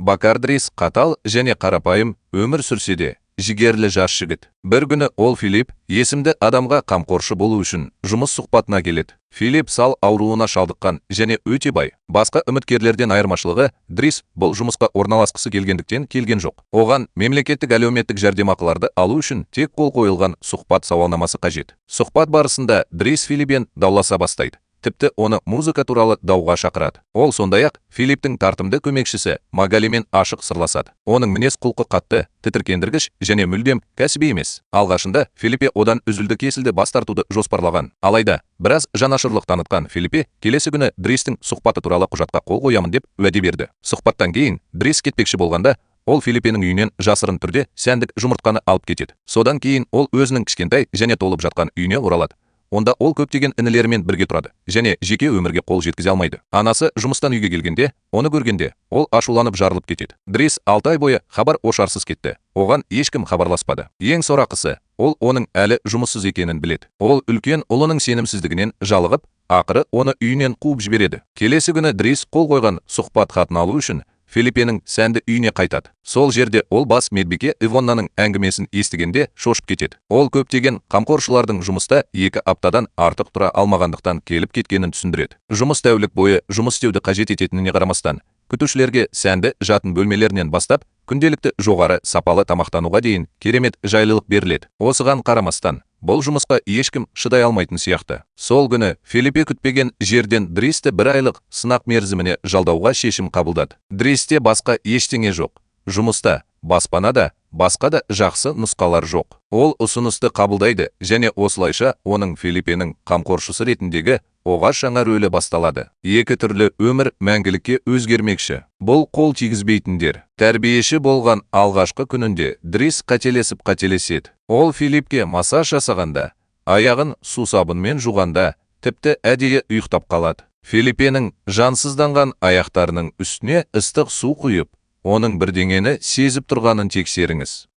Бакар Дрис қатал және қарапайым өмір сүрсе де, жігерлі жас жігіт. Бір күні ол Филипп есімді адамға қамқоршы болу үшін жұмыс сұхбатына келеді. Филипп сал ауруына шалдыққан және өте бай. Басқа үміткерлерден айырмашылығы, Дрис бұл жұмысқа орналасқысы келгендіктен келген жоқ. Оған мемлекеттік әлеуметтік жәрдемақыларды алу үшін тек қол қойылған сұхбат сауалнамасы қажет. Сұхбат барысында Дрис Филипппен дауласа бастайды. Тіпті оны музыка туралы дауға шақырады. Ол сондай-ақ Филипптің тартымды көмекшісі Магалимен ашық сырласады. Оның мінез құлқы қатты, тітіркендіргіш және мүлдем кәсіби емес. Алғашында Филиппе одан үзілді-кесілді бас тартуды жоспарлаған. Алайда, біраз жанашырлық танытқан Филиппе келесі күні Дристің сұхбаты туралы құжатқа қол қоямын деп уәде берді. Сұхбаттан кейін Дрис кетпекші болғанда, ол Филиппенің үйінен жасырын түрде сәндік жұмыртқаны алып кетеді. Содан кейін ол өзінің кішкентай және толып жатқан үйіне оралады. Онда ол көптеген інілерімен бірге тұрады және жеке өмірге қол жеткізе алмайды. Анасы жұмыстан үйге келгенде, оны көргенде, ол ашуланып жарылып кетеді. Дрис 6 ай бойы хабар ошарсыз кетті. Оған ешкім хабарласпады. Ең сорақысы, ол оның әлі жұмыссыз екенін біледі. Ол үлкен ұлының сенімсіздігінен жалығып, ақыры оны үйінен қуып жібереді. Келесі күні Дрис қол қойған сұхбат хатын алу үшін Филиппенің сәнді үйіне қайтады. Сол жерде ол бас медбике Ивоннаның әңгімесін естігенде шошып кетеді. Ол көптеген қамқоршылардың жұмыста 2 аптадан артық тұра алмағандықтан келіп кеткенін түсіндіреді. Жұмыс тәулік бойы жұмыс істеуді қажет ететініне қарамастан, күтушілерге сәнді жатын бөлмелерінен бастап, күнделікті жоғары сапалы тамақтануға дейін керемет жайлылық беріледі. Осыған қарамастан, бұл жұмысқа ешкім шыдай алмайтын сияқты. Сол күні Филиппе күтпеген жерден Дристі 1 айлық сынақ мерзіміне жалдауға шешім қабылдады. Дристе басқа ештеңе жоқ. Жұмыста, баспанада, басқа да жақсы нұсқалар жоқ. Ол ұсынысты қабылдайды және осылайша оның Филиппенің қамқоршысы ретіндегі оғаш жаңа рөлі басталады. 2 түрлі өмір мәңгілікке өзгермекші. Бұл қол тигізбейтіндер. Тәрбиеші болған алғашқы күнінде Дрис қателеседі. Ол Филиппке массаж жасағанда, аяғын сусабынмен жуғанда, тіпті әдейі ұйықтап қалады. Филиппенің жансызданған аяқтарының үстіне ыстық су құйып, оның бірдеңені сезіп тұрғанын тексеріңіз.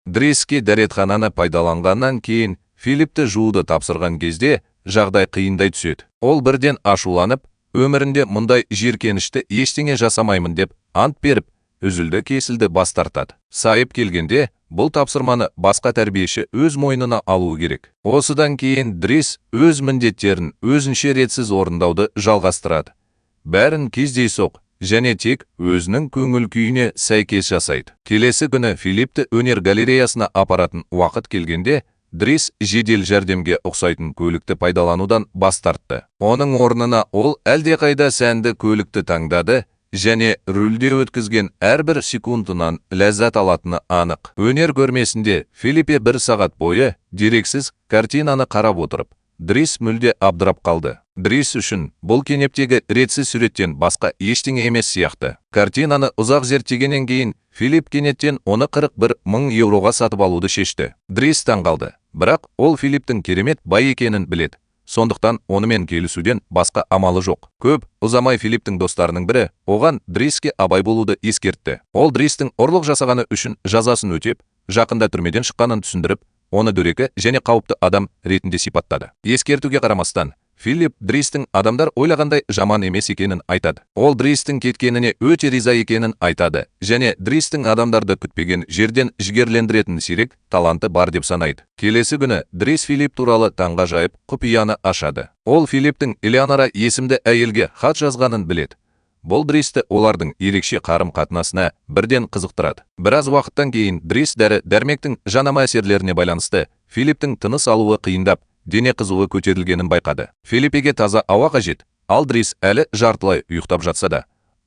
Дриске дәретхананы пайдаланғаннан кейін Филиппті жууды тапсырған кезде жағдай қиындай түседі. Ол бірден ашуланып, өмірінде мұндай жиіркенішті ештеңе жасамаймын деп ант беріп, үзілді-кесілді бас тартады. Сайып келгенде, бұл тапсырманы басқа тәрбиеші өз мойнына алуы керек. Осыдан кейін Дрис өз міндеттерін өзінше ретсіз орындауды жалғастырады. Бәрін кездейсоқ және тек өзінің көңіл күйіне сәйкес жасайды. Келесі күні Филиппті өнер галереясына апаратын уақыт келгенде, Дрис жедел жәрдемге ұқсайтын көлікті пайдаланудан бас тартты. Оның орнына ол әлдеқайда сәнді көлікті таңдады және рөлде өткізген әрбір секундынан ләззат алатыны анық. Өнер көрмесінде Филиппе 1 сағат бойы дерексіз картинаны қарап отырып, Дрис мүлде абдырап қалды. Дрис үшін бұл кенептегі ретсіз суреттен басқа ештеңе емес сияқты. Картинаны ұзақ зерттегеннен кейін Филипп кенеттен оны 41 000 евроға сатып алуды шешті. Дрис таңғалды, бірақ ол Филипптің керемет бай екенін біледі. Сондықтан онымен келісуден басқа амалы жоқ. Көп ұзамай Филипптің достарының бірі оған Дриске абай болуды ескертті. Ол Дристің ұрлық жасағаны үшін жазасын өтеп, жақында түрмеден шыққанын түсіндіріп, оны дөрекі және қауіпті адам ретінде сипаттады. Ескертуге қарамастан, Филипп Дристің адамдар ойлағандай жаман емес екенін айтады. Ол Дристің кеткеніне өте риза екенін айтады және Дристің адамдарды күтпеген жерден жігерлендіретін сирек таланты бар деп санайды. Келесі күні Дрис Филипп туралы таңғажайып құпияны ашады. Ол Филипптің Элеонора есімді әйелге хат жазғанын біледі. Бұл Дристі олардың ерекше қарым-қатынасына бірден қызықтырады. Біраз уақыттан кейін Дрис дәрі-дәрмектің жанама әсерлеріне байланысты Филипптің тыныс алуы қиындап, дене қызуы көтерілгенін байқады. Филиппеге таза ауа қажет, ал Дрис әлі жартылай ұйықтап жатса да,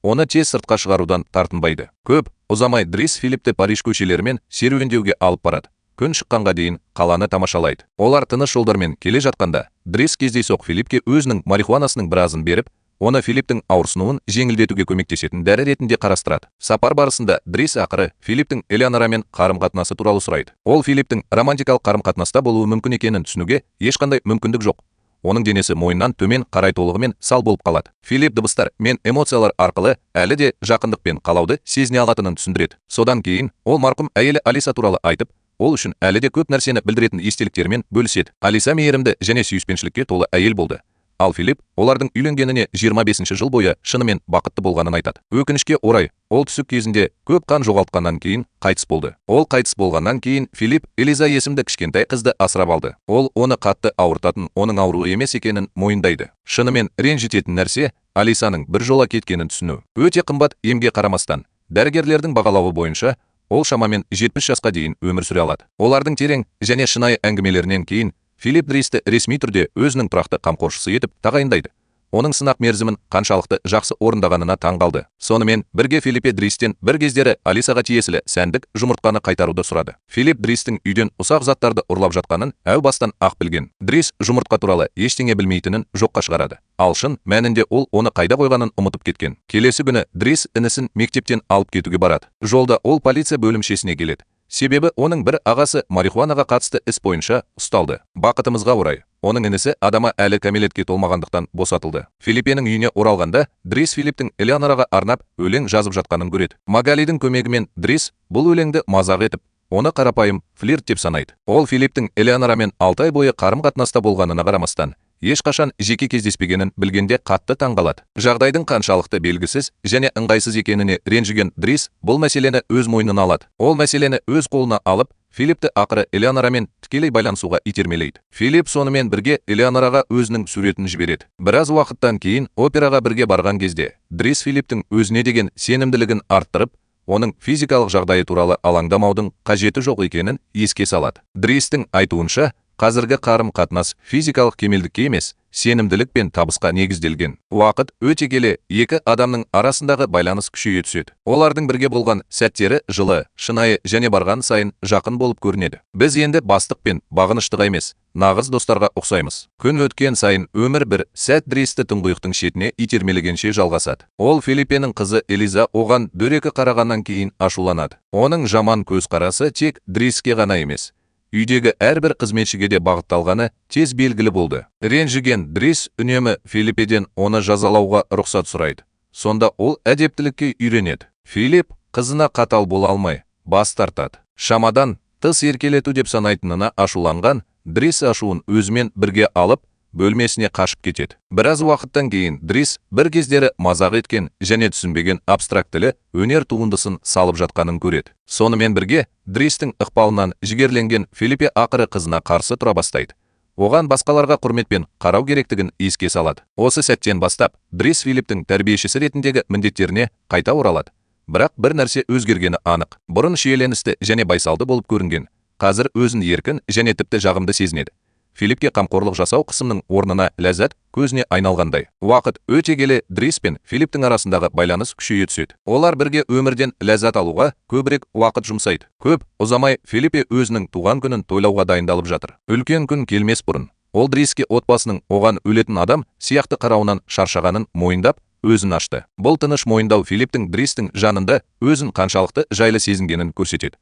оны тез сыртқа шығарудан тартынбайды. Көп ұзамай Дрис Филиппті Париж көшелерімен серуендеуге алып барады. Күн шыққанға дейін қаланы тамашалайды. Олар тыныш жолдармен келе жатқанда, Дрис кездейсоқ Филиппке өзінің марихуанасының біразын беріп, оны Филипптің ауырсынуын жеңілдетуге көмектесетін дәрі ретінде қарастырады. Сапар барысында Дрис ақыры Филипптің Элеонорамен қарым-қатынасы туралы сұрайды. Ол Филипптің романтикалық қарым-қатынаста болуы мүмкін екенін түсінуге ешқандай мүмкіндік жоқ. Оның денесі мойнынан төмен қарай толығымен сал болып қалады. Филипп дыбыстар мен эмоциялар арқылы әлі де жақындық пен қалауды сезіне алатынын түсіндіреді. Содан кейін ол марқұм әйелі Алиса туралы айтып, ол үшін әлі де көп нәрсені білдіретін естеліктерімен бөліседі. Алиса мейірімді және сүйіспеншілікке толы әйел болды. ал Филипп олардың үйленгеніне 25 жыл бойы шынымен бақытты болғанын айтады. Өкінішке орай, ол түсік кезінде көп қан жоғалтқаннан кейін қайтыс болды. Ол қайтыс болғаннан кейін Филипп Элиза есімді кішкентай қызды асырап алды. Ол оны қатты ауыртатын, оның ауруы емес екенін мойындайды. Шынымен ренжітетін нәрсе Алисаның бір жола кеткенін түсіну. Өте қымбат емге қарамастан, дәрігерлердің бағалауы бойынша, ол шамамен 70 жасқа дейін өмір сүре алады. Олардың терең және шынайы әңгімелерінен кейін Филипп Дристі ресми түрде өзінің тұрақты қамқоршысы етіп тағайындайды. Оның сынақ мерзімін қаншалықты жақсы орындағанына таң қалды. Сонымен бірге Филиппе Дристен бір кездері Алисаға тиесілі сәндік жұмыртқаны қайтаруды сұрады. Филипп Дристің үйден ұсақ заттарды ұрлап жатқанын әу бастан ақ білген. Дрис жұмыртқа туралы ештеңе білмейтінін жоққа шығарады. Ал шын мәнінде ол оны қайда қойғанын ұмытып кеткен. Келесі күні Дрис інісін мектептен алып кетуге барады. Жолда ол полиция бөлімшесіне келеді. Себебі оның бір ағасы марихуанаға қатысты іс бойынша ұсталды. Бақытымызға орай, оның інісі адамы әлі кәмелетке толмағандықтан босатылды. Филиппенің үйіне оралғанда, Дрис Филипптің Элеонораға арнап өлең жазып жатқанын көреді. Магалидің көмегімен Дрис бұл өлеңді мазақ етіп, оны қарапайым флирт деп санайды. Ол Филипптің Элеонорамен 6 ай бойы қарым-қатынаста болғанына қарамастан, ешқашан жеке кездеспегенін білгенде қатты таңғалады. Жағдайдың қаншалықты белгісіз және ыңғайсыз екеніне ренжіген Дрис бұл мәселені өз мойнына алады. Ол мәселені өз қолына алып, Филиппті ақыры Элеонорамен тікелей байланысуға итермелейді. Филипп сонымен бірге Элеонораға өзінің суретін жібереді. Біраз уақыттан кейін операға бірге барған кезде, Дрис Филипптің өзіне деген сенімділігін арттырып, оның физикалық жағдайы туралы алаңдамаудың қажеті жоқ екенін еске салады. Дристің айтуынша, қазіргі қарым-қатынас физикалық кемелдікке емес, сенімділік пен табысқа негізделген. Уақыт өте келе екі адамның арасындағы байланыс күшейе түседі. Олардың бірге болған сәттері жылы, шынайы және барған сайын жақын болып көрінеді. Біз енді бастық пен бағыныштыға емес, нағыз достарға ұқсаймыз. Күн өткен сайын өмір бір сәт Дристі тұңғиықтың шетіне итермелегенше жалғасады. Ол Филиппенің қызы Элиза оған дөрекі қарағаннан кейін ашуланады. Оның жаман көзқарасы тек Дриске ғана емес, үйдегі әрбір қызметшіге де бағытталғаны тез белгілі болды. Ренжіген Дрис үнемі Филиппеден оны жазалауға рұқсат сұрайды. Сонда ол әдептілікке үйренеді. Филипп қызына қатал бола алмай, бас тартады. Шамадан тыс еркелету деп санайтынына ашуланған Дрис ашуын өзімен бірге алып, бөлмесіне қашып кетеді. Біраз уақыттан кейін Дрис бір кездері мазақ еткен және түсінбеген абстрактілі өнер туындысын салып жатқанын көреді. Сонымен бірге Дристің ықпалынан жігерленген Филиппе ақыры қызына қарсы тұра бастайды. Оған басқаларға құрметпен қарау керектігін еске салады. Осы сәттен бастап Дрис Филипптің тәрбиешісі ретіндегі міндеттеріне қайта оралады. Бірақ бір нәрсе өзгергені анық. Бұрын шиеленісті және байсалды болып көрінген, қазір өзін еркін және тіпті жағымды сезінеді. Филиппке қамқорлық жасау қысымның орнына ләззат көзіне айналғандай. Уақыт өте келе Дрис пен Филипптің арасындағы байланыс күшейе түседі. Олар бірге өмірден ләззат алуға көбірек уақыт жұмсайды. Көп ұзамай Филиппе өзінің туған күнін тойлауға дайындалып жатыр. Үлкен күн келмес бұрын, ол Дриске отбасының оған өлетін адам сияқты қарауынан шаршағанын мойындап, өзін ашты. Бұл тыныш мойындау Филипптің Дристің жанында өзін қаншалықты жайлы сезінгенін көрсетеді.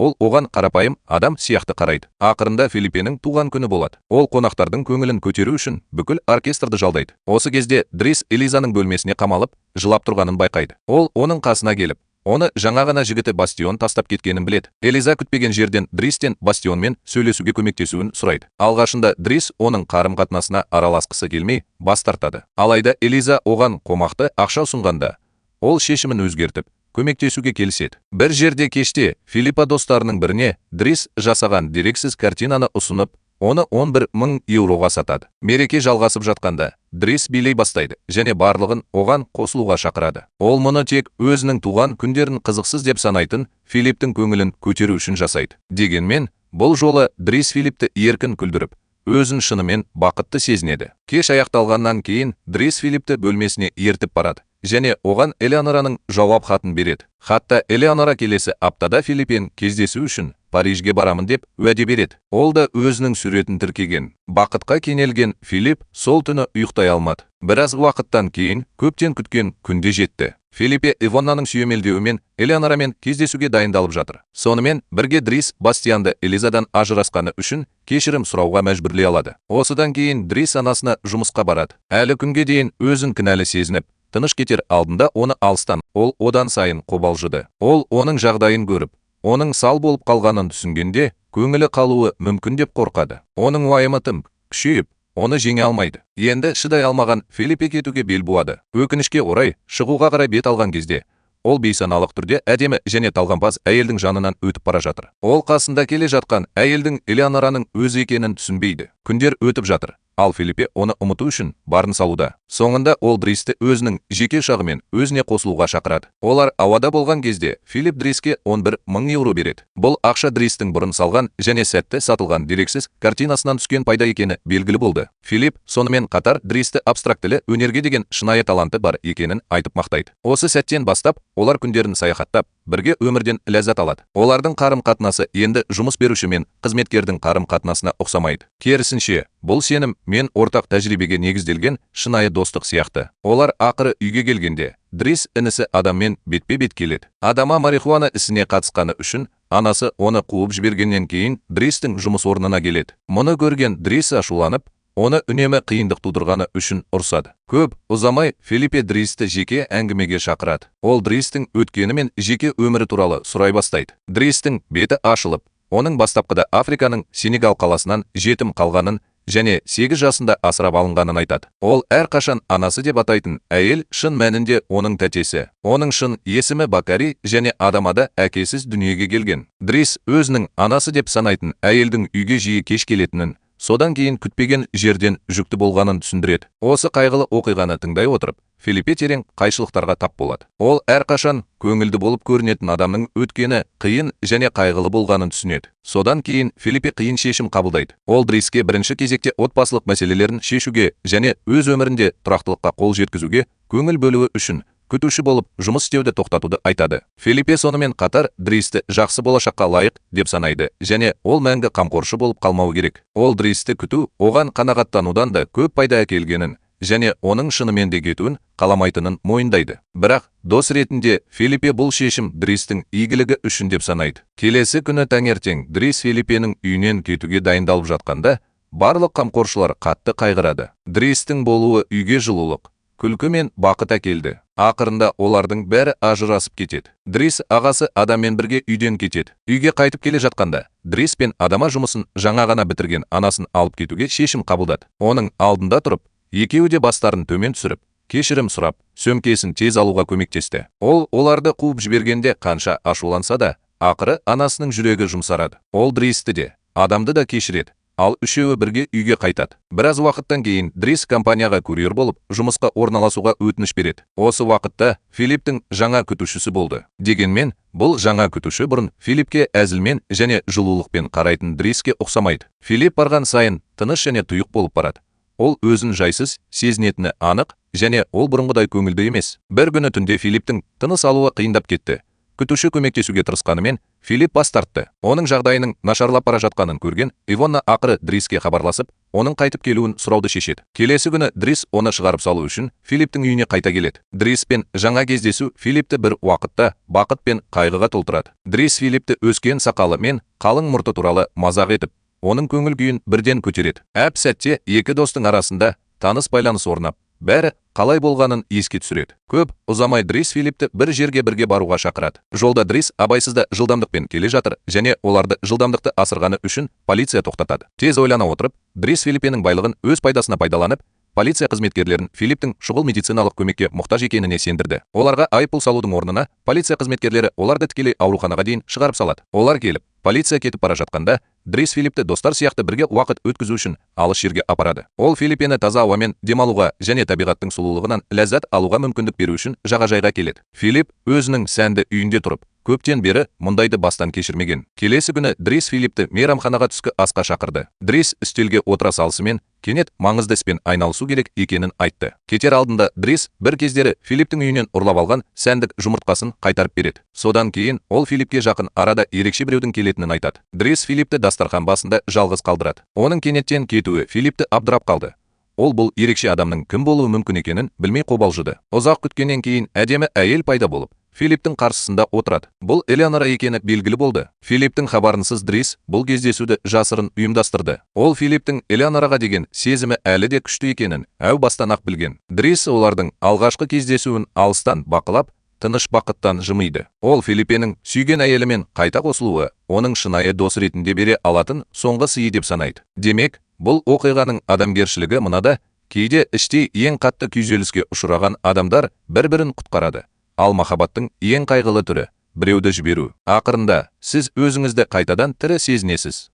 Ол оған қарапайым адам сияқты қарайды. Ақырында Филиппенің туған күні болады. Ол қонақтардың көңілін көтеру үшін бүкіл оркестрді жалдайды. Осы кезде Дрис Элизаның бөлмесіне қамалып, жылап тұрғанын байқайды. Ол оның қасына келіп, оны жаңа ғана жігіті Бастион тастап кеткенін біледі. Элиза күтпеген жерден Дристен Бастионмен сөйлесуге көмектесуін сұрайды. Алғашында Дрис оның қарым-қатынасына араласқысы келмей бас тартады. Алайда Элиза оған қомақты ақша ұсынғанда, ол шешімін өзгертіп, көмектесуге келіседі. Бір жерде кеште Филиппа достарының біріне Дрис жасаған дерексіз картинаны ұсынып, оны 11.000 еуроға сатады. Мереке жалғасып жатқанда, Дрис билей бастайды және барлығын оған қосылуға шақырады. Ол мұны тек өзінің туған күндерін қызықсыз деп санайтын Филипптің көңілін көтеру үшін жасайды. Дегенмен, бұл жолы Дрис Филиппті еркін күлдіріп, өзін шынымен бақытты сезінеді. Кеш аяқталғаннан кейін Дрис Филиппті бөлмесіне ертіп барады және оған Элеонораның жауап хатын береді. Хатта Элеонора келесі аптада Филиппен кездесу үшін Парижге барамын деп уәде береді. Ол да өзінің суретін тіркеген. Бақытқа кенелген Филипп сол түні ұйықтай алмады. Біраз уақыттан кейін көптен күткен күнде жетті. Филиппе Ивоннаның сүйемелдеуімен Элеонорамен кездесуге дайындалып жатыр. Сонымен бірге Дрис Бастианды Элизадан ажырасқаны үшін кешірім сұрауға мәжбүрлей алады. Осыдан кейін Дрис анасына жұмысқа барады. Әлі күнге дейін өзін кінәлі сезініп, тыныш кетер алдында оны алыстан, ол одан сайын қобалжыды. Ол оның жағдайын көріп, оның сал болып қалғанын түсінгенде, көңілі қалуы мүмкін деп қорқады. Оның уайымы тым күшейіп, оны жеңе алмайды. Енді шыдай алмаған Филиппе кетуге бел буады. Өкінішке орай, шығуға қарай бет алған кезде ол бейсаналық түрде әдемі және талғампаз әйелдің жанынан өтіп бара жатыр. Ол қасында келе жатқан әйелдің Элеонораның өзі екенін түсінбейді. Күндер өтіп жатыр. Ал Филиппе оны ұмыту үшін барын салуда. Соңында ол Дристі өзінің жеке ұшағымен өзіне қосылуға шақырады. Олар ауада болған кезде Филипп Дриске 11 000 еуро береді. Бұл ақша Дристің бұрын салған және сәтті сатылған дерексіз картинасынан түскен пайда екені белгілі болды. Филипп сонымен қатар Дристі абстрактілі өнерге деген шынайы таланты бар екенін айтып мақтайды. Осы сәттен бастап олар күндерін саяхаттап, бірге өмірден ләззат алады. Олардың қарым-қатынасы енді жұмыс беруші мен қызметкердің қарым-қатынасына ұқсамайды. Керісінше, бұл сенім мен ортақ тәжірибеге негізделген шынайы достық сияқты. Олар ақыры үйге келгенде, Дрис інісі адаммен бетпе-бет келеді. Адама марихуана ісіне қатысқаны үшін анасы оны қуып жібергеннен кейін Дристің жұмыс орнына келеді. Мұны көрген Дрис ашуланып, оны үнемі қиындық тудырғаны үшін ұрсады. Көп ұзамай Филиппе Дристі жеке әңгімеге шақырады. Ол Дристің өткені мен жеке өмірі туралы сұрай бастайды. Дристің беті ашылып, оның бастапқыда Африканың Сенегал қаласынан жетім қалғанын және 8 жасында асырап алынғанын айтады. Ол әрқашан анасы деп атайтын әйел шын мәнінде оның тәтесі. Оның шын есімі Бакари және Адамада әкесіз дүниеге келген. Дрис өзінің анасы деп санайтын әйелдің үйге жиі кеш келетінін, содан кейін күтпеген жерден жүкті болғанын түсіндіреді. Осы қайғылы оқиғаны тыңдай отырып, Филиппе терең қайшылықтарға тап болады. Ол әрқашан көңілді болып көрінетін адамның өткені қиын және қайғылы болғанын түсінеді. Содан кейін Филиппе қиын шешім қабылдайды. Ол Дриске бірінші кезекте отбасылық мәселелерін шешуге және өз өмірінде тұрақтылыққа қол жеткізуге көңіл бөлуі үшін күтуші болып жұмыс істеуді тоқтатуды айтады. Филиппе сонымен қатар Дристі жақсы болашаққа лайық деп санайды және ол мәңгі қамқоршы болып қалмауы керек. Ол Дристі күту оған қанағаттанудан да көп пайда әкелгенін және оның шынымен де кетуін қаламайтынын мойындайды. Бірақ дос ретінде Филиппе бұл шешім Дристің игілігі үшін деп санайды. Келесі күні таңертең Дрис Филиппенің үйінен кетуге дайындалып жатқанда барлық қамқоршылар қатты қайғырады. Дристің болуы үйге жылулық, күлкі мен бақыт әкелді. Ақырында олардың бәрі ажырасып кетеді. Дрис ағасы Адаммен бірге үйден кетеді. Үйге қайтып келе жатқанда, Дрис пен Адама жұмысын жаңа ғана бітірген анасын алып кетуге шешім қабылдады. Оның алдында тұрып, екеуі де бастарын төмен түсіріп, кешірім сұрап, сөмкесін тез алуға көмектесті. Ол оларды қуып жібергенде қанша ашуланса да, ақыры анасының жүрегі жұмсарады. Ол Дристі де, Адамды да кешіреді. Ал үшеуі бірге үйге қайтады. Біраз уақыттан кейін Дрис компанияға курьер болып, жұмысқа орналасуға өтініш береді. Осы уақытта Филипптің жаңа күтушісі болды. Дегенмен, бұл жаңа күтуші бұрын Филиппке әзілмен және жылулықпен қарайтын Дриске ұқсамайды. Филипп барған сайын тыныш және тұйық болып барады. Ол өзін жайсыз сезінетіні анық және ол бұрынғыдай көңілді емес. Бір күні түнде Филипптің тыныс алуы қиындап кетті. Күтуші көмектесуге тырысқанымен Филипп бас тартты. Оның жағдайының нашарлап бара жатқанын көрген Ивонна ақыры Дриске хабарласып, оның қайтып келуін сұрауды шешеді. Келесі күні Дрис оны шығарып салу үшін Филипптің үйіне қайта келеді. Дрис пен жаңа кездесу Филиппті бір уақытта бақыт пен қайғыға толтырады. Дрис Филиппті өскен сақалы мен қалың мұрты туралы мазақ етіп, оның көңіл күйін бірден көтереді. Әп сәтте екі достың арасында таныс байланыс орнап, бәрі қалай болғанын еске түсіреді. Көп ұзамай Дрис Филиппті бір жерге бірге баруға шақырады. Жолда Дрис абайсызда жылдамдықпен келе жатыр және оларды жылдамдықты асырғаны үшін полиция тоқтатады. Тез ойлана отырып, Дрис Филиппенің байлығын өз пайдасына пайдаланып, полиция қызметкерлерін Филипптің шұғыл медициналық көмекке мұқтаж екеніне сендірді. Оларға айыппұл салудың орнына полиция қызметкерлері оларды тікелей ауруханаға дейін шығарып салады. Олар келіп, полиция кетіп бара жатқанда, Дрис Филиппті достар сияқты бірге уақыт өткізу үшін алыс жерге апарады. Ол Филиппені таза ауамен демалуға және табиғаттың сұлулығынан ләззат алуға мүмкіндік беру үшін жағажайға келеді. Филипп өзінің сәнді үйінде тұрып, көптен бері мұндайды бастан кешірмеген. Келесі күні Дрис Филиппті мейрамханаға түскі асқа шақырды. Дрис үстелге отыра салысымен кенет маңызды іспен айналысу керек екенін айтты. Кетер алдында Дрис бір кездері Филипптің үйінен ұрлап алған сәндік жұмыртқасын қайтарып береді. Содан кейін ол Филиппке жақын арада ерекше біреудің келетінін айтады. Дрис Филиппті дастархан басында жалғыз қалдырады. Оның кенеттен кетуі Филиппті абдырап қалды. Ол бұл ерекше адамның кім болуы мүмкін екенін білмей қобалжыды. Ұзақ күткеннен кейін әдемі әйел пайда болып, Филипптің қарсысында отырады. Бұл Элеонора екені белгілі болды. Филипптің хабарынсыз Дрис бұл кездесуді жасырын ұйымдастырды. Ол Филипптің Элеонораға деген сезімі әлі де күшті екенін әу бастан-ақ білген. Дрис олардың алғашқы кездесуін алыстан бақылап, тыныш бақыттан жымиды. Ол Филиппенің сүйген әйелімен қайта қосылуы оның шынайы дос ретінде бере алатын соңғы сыйы деп санайды. Демек, Бұл оқиғаның адамгершілігі мынада: кейде іштей ең қатты күйзеліске ұшыраған адамдар бір-бірін құтқарады. Ал махаббаттың ең қайғылы түрі — біреуді жіберу. Ақырында сіз өзіңізді қайтадан тірі сезінесіз.